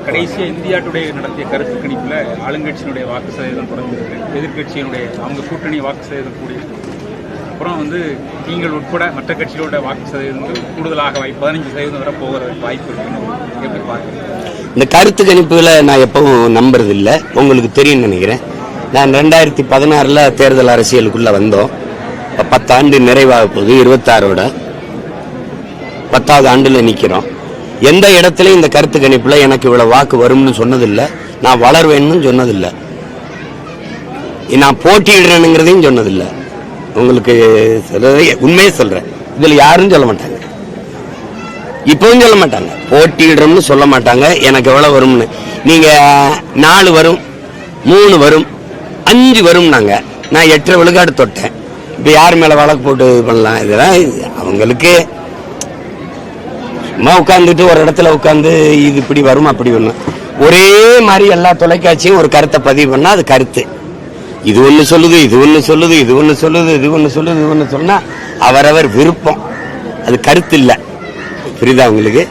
கடைசியா India today நடத்திய கருத்து கணிப்புல ஆளுங்கட்சியினுடைய வாக்கு சதவீதம் குறைஞ்சிருக்கு, எதிர்கட்சியினுடைய அவங்க கூட்டணி வாக்கு சதவீதம் கூடியிருக்கு. அப்புறம் நீங்கள் உட்பட மற்ற கட்சிகளோட வாக்கு சதவீதம் கூடுதலாக 15% வரை போகிற வாய்ப்பு இருக்குன்னு எப்படி பார்க்குறீங்க? இந்த கருத்து கணிப்புகளை நான் எப்பவும் நம்புறது இல்லை, உங்களுக்கு தெரியும் நினைக்கிறேன். நான் 2016 தேர்தல் அரசியலுக்குள்ள வந்தோம். 10 ஆண்டு நிறைவாக போகுது, 26ஓட 10வது ஆண்டுல நிக்கிறோம். எந்த இடத்துலயும் இந்த கருத்து கணிப்புல எனக்கு இவ்வளவு வாக்கு வரும்னு சொன்னதில்லை, நான் வளர்வேன்னு சொன்னதில்லை, நான் போட்டியிடுறேனுங்கிறதையும் சொன்னதில்லை. உங்களுக்கு உண்மையே சொல்றேன், இதுல யாரும் சொல்ல மாட்டாங்க, இப்பவும் சொல்ல மாட்டாங்க, போட்டியிடுறோம்னு சொல்ல மாட்டாங்க. எனக்கு எவ்வளவு வரும்னு நீங்க 4 வரும், 3 வரும், 5 வரும், நான் 8 விழுக்காடு தொட்டேன். இப்ப யார் மேல வழக்கு போட்டு பண்ணலாம்? இதெல்லாம் அவங்களுக்கு சும்மா உட்கார்ந்துட்டு ஒரு இடத்துல உட்கார்ந்து இது இப்படி வரும் அப்படி வரும். ஒரே மாதிரி எல்லா தொலைக்காட்சியும் ஒரு கருத்தை பதிவு பண்ணா அது கருத்து. இது ஒண்ணு சொல்லுது, இது ஒண்ணு சொல்லுது, இது ஒண்ணு சொல்லுது, இது ஒண்ணு சொல்லுது, இது ஒண்ணு சொன்னா அவரவர் விருப்பம், அது கருத்து இல்லை. புரியுதா உங்களுக்கு?